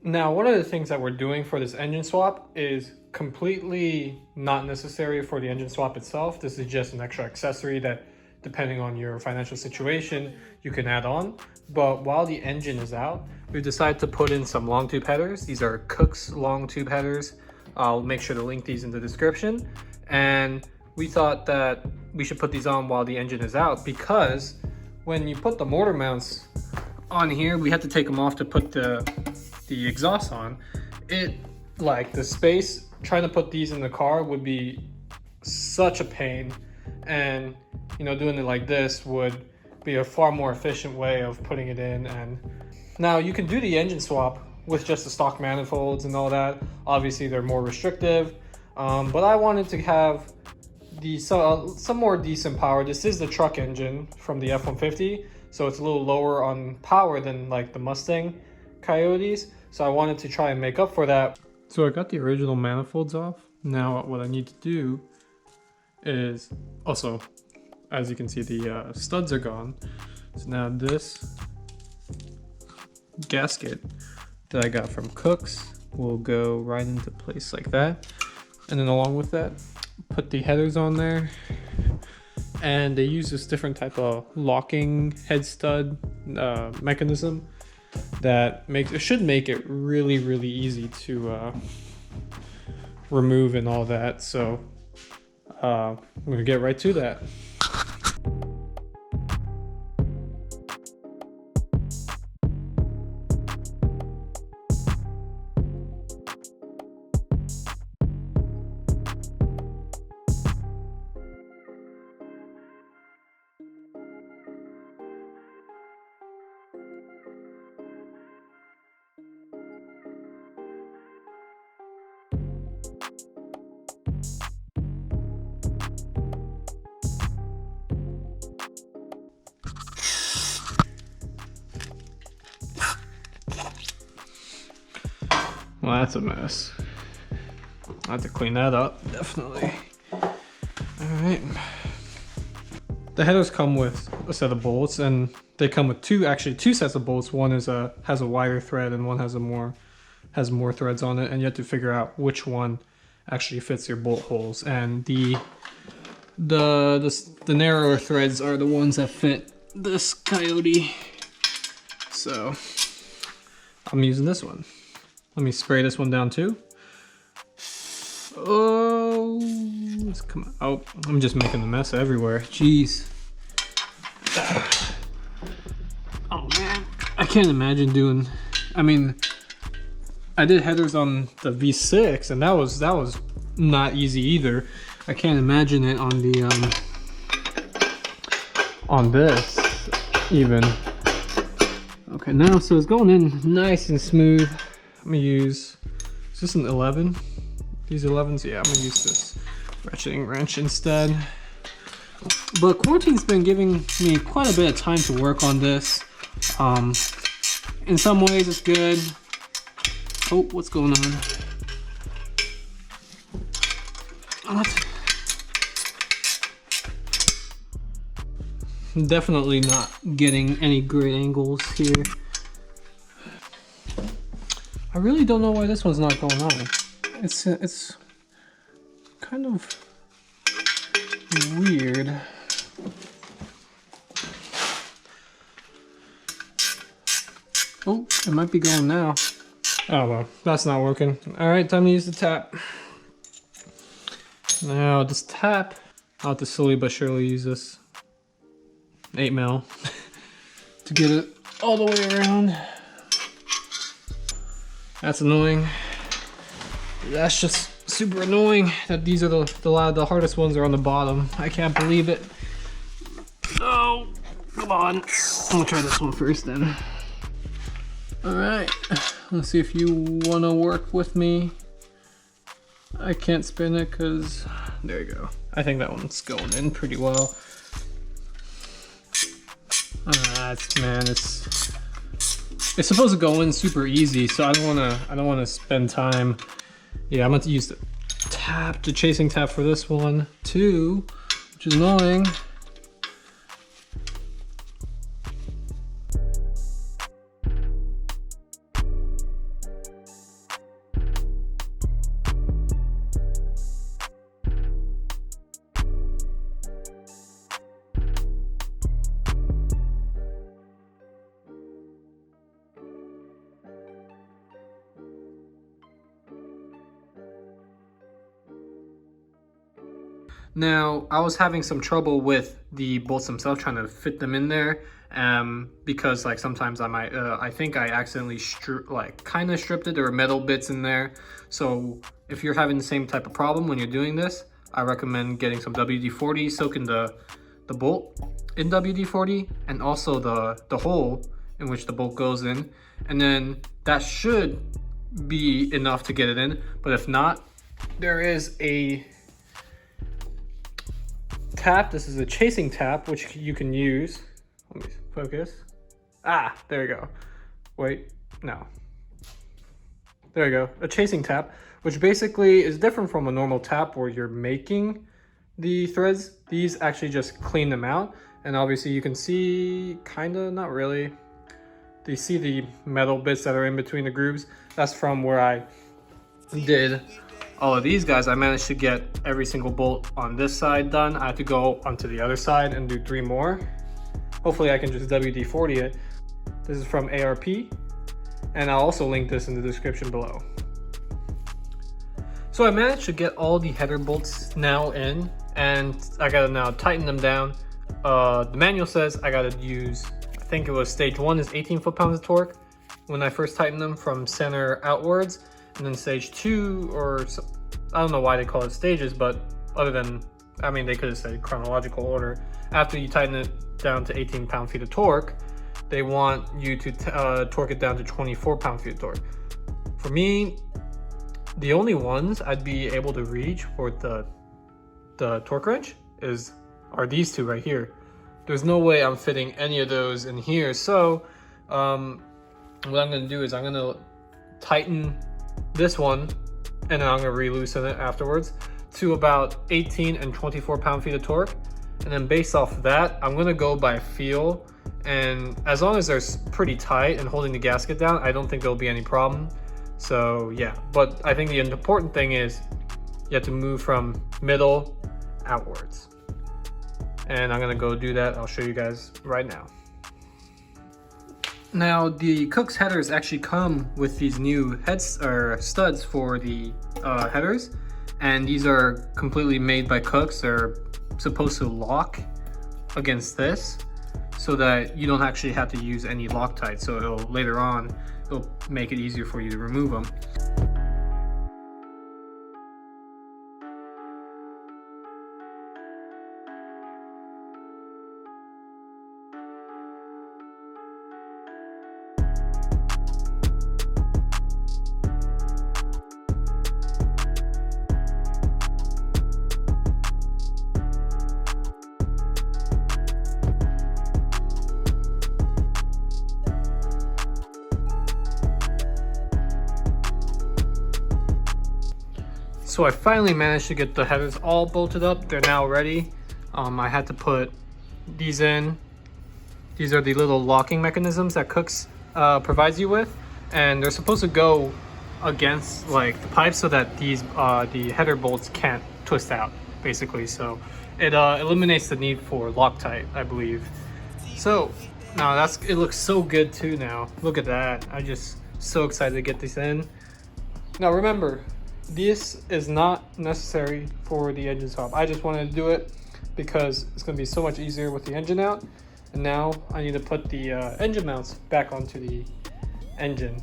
Now, one of the things that we're doing for this engine swap is completely not necessary for the engine swap itself. This is just an extra accessory that, depending on your financial situation, you can add on. But while the engine is out, we've decided to put in some long tube headers. These are Kooks long tube headers. I'll make sure to link these in the description. And we thought that we should put these on while the engine is out, because when you put the motor mounts on here, we had to take them off to put the exhaust on. Like the space, trying to put these in the car would be such a pain, and doing it like this would be a far more efficient way of putting it in. And now you can do the engine swap with just the stock manifolds and all that. Obviously they're more restrictive, but I wanted to have some more decent power. This is the truck engine from the F-150, so it's a little lower on power than like the Mustang Coyotes. So I wanted to try and make up for that. So I got the original manifolds off. Now what I need to do is also, as you can see, the studs are gone. So now this gasket that I got from Kooks will go right into place like that. And then along with that, put the headers on there. And they use this different type of locking head stud mechanism that should make it really easy to remove and all that. So we're gonna get right to that. Well, that's a mess. I have to clean that up, definitely. All right. The headers come with a set of bolts, and they come with two sets of bolts. One has a wider thread, and one has more threads on it, and you have to figure out which one actually fits your bolt holes. And the narrower threads are the ones that fit this Coyote. So I'm using this one. Let me spray this one down too. Oh, it's come out. I'm just making a mess everywhere. Jeez. Oh man, I can't imagine doing. I mean, I did headers on the V6, and that was not easy either. I can't imagine it on the on this even. Okay, now so it's going in nice and smooth. I'm gonna use, is this an 11? These 11s? Yeah, I'm gonna use this ratcheting wrench instead. But quarantine's been giving me quite a bit of time to work on this. In some ways it's good. Oh, what's going on? What? Definitely not getting any great angles here. I really don't know why this one's not going on. It's kind of weird. Oh, it might be going now. Oh well, that's not working. All right, time to use the tap. Now this tap, I'll have to slowly but surely use this 8mm to get it all the way around. That's annoying. That's just super annoying that these are the hardest ones are on the bottom. I can't believe it. Oh, come on. I'm gonna try this one first then. All right, let's see if you wanna work with me. I can't spin it because, there you go. I think that one's going in pretty well. It's supposed to go in super easy, so I don't wanna spend time. Yeah, I'm going to use the chasing tap for this one too, which is annoying. Now, I was having some trouble with the bolts themselves, trying to fit them in there, because like sometimes I think I accidentally kind of stripped it. There were metal bits in there. So if you're having the same type of problem when you're doing this, I recommend getting some WD-40, soaking the bolt in WD-40, and also the hole in which the bolt goes in, and then that should be enough to get it in. But if not, there is a tap. This is a chasing tap which you can use. Let me focus. There you go. Wait, no. There you go. A chasing tap, which basically is different from a normal tap where you're making the threads. These actually just clean them out, and obviously you can see, kinda, not really. You see the metal bits that are in between the grooves. That's from where I did all of these guys. I managed to get every single bolt on this side done. I had to go onto the other side and do 3 more. Hopefully I can just WD-40 it. This is from ARP, and I'll also link this in the description below. So I managed to get all the header bolts now in, and I gotta now tighten them down. The manual says I gotta use, I think it was stage 1 is 18 foot-pounds of torque when I first tightened them from center outwards, and then stage 2, or I don't know why they call it stages, but other than, I mean, they could have said chronological order. After you tighten it down to 18 pound-feet of torque, they want you to torque it down to 24 pound-feet of torque. For me, the only ones I'd be able to reach for the torque wrench are these two right here. There's no way I'm fitting any of those in here. So what I'm gonna do is I'm gonna tighten this one, and then I'm gonna re-loosen it afterwards to about 18 and 24 pound-feet of torque. And then based off that, I'm gonna go by feel. And as long as they're pretty tight and holding the gasket down, I don't think there'll be any problem. So yeah, but I think the important thing is you have to move from middle outwards. And I'm gonna go do that. I'll show you guys right now. Now the Kooks headers actually come with these new studs for the headers, and these are completely made by Kooks. They're supposed to lock against this so that you don't actually have to use any Loctite. So later on, it'll make it easier for you to remove them. So I finally managed to get the headers all bolted up. They're now ready. I had to put these in. These are the little locking mechanisms that Kooks provides you with, and they're supposed to go against like the pipes so that these the header bolts can't twist out, basically. So it eliminates the need for Loctite, I believe. So now it looks so good too now. Look at that. I'm just so excited to get this in. Now remember, this is not necessary for the engine swap. I just wanted to do it because it's going to be so much easier with the engine out. And now I need to put the engine mounts back onto the engine.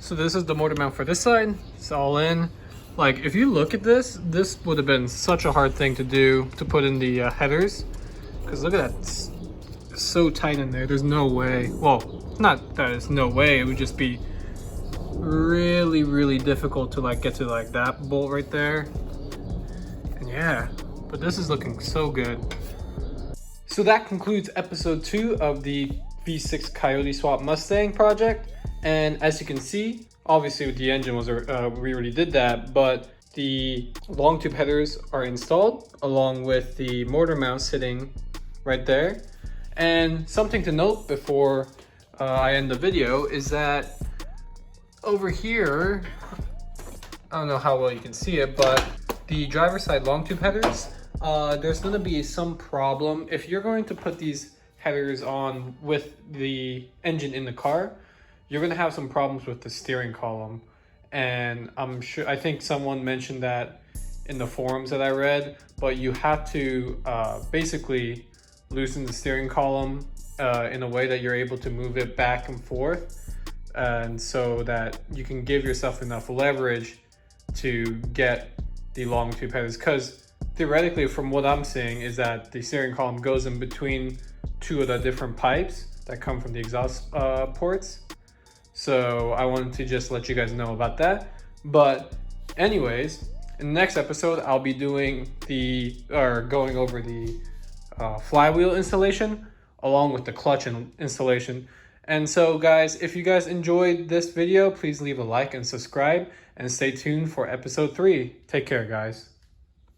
So this is the motor mount for this side. It's all in. Like, if you look at this would have been such a hard thing to do, to put in the headers. Because look at that, it's so tight in there. There's no way. Well, not that it's no way. It would just be really, really difficult to like get to like that bolt right there. And yeah, but this is looking so good. So that concludes episode 2 of the V6 Coyote Swap Mustang project. And as you can see, Obviously with the engine was we already did that, but the long tube headers are installed along with the motor mount sitting right there. And something to note before I end the video is that over here, I don't know how well you can see it, but the driver's side long tube headers, there's going to be some problem if you're going to put these headers on with the engine in the car. You're going to have some problems with the steering column, and I think someone mentioned that in the forums that I read, but you have to basically loosen the steering column in a way that you're able to move it back and forth, and so that you can give yourself enough leverage to get the long tube headers. Because theoretically, from what I'm seeing, is that the steering column goes in between two of the different pipes that come from the exhaust ports. So I wanted to just let you guys know about that. But anyways, in the next episode, I'll be going over the flywheel installation along with the clutch installation. And so guys, if you guys enjoyed this video, please leave a like and subscribe, and stay tuned for episode 3. Take care, guys.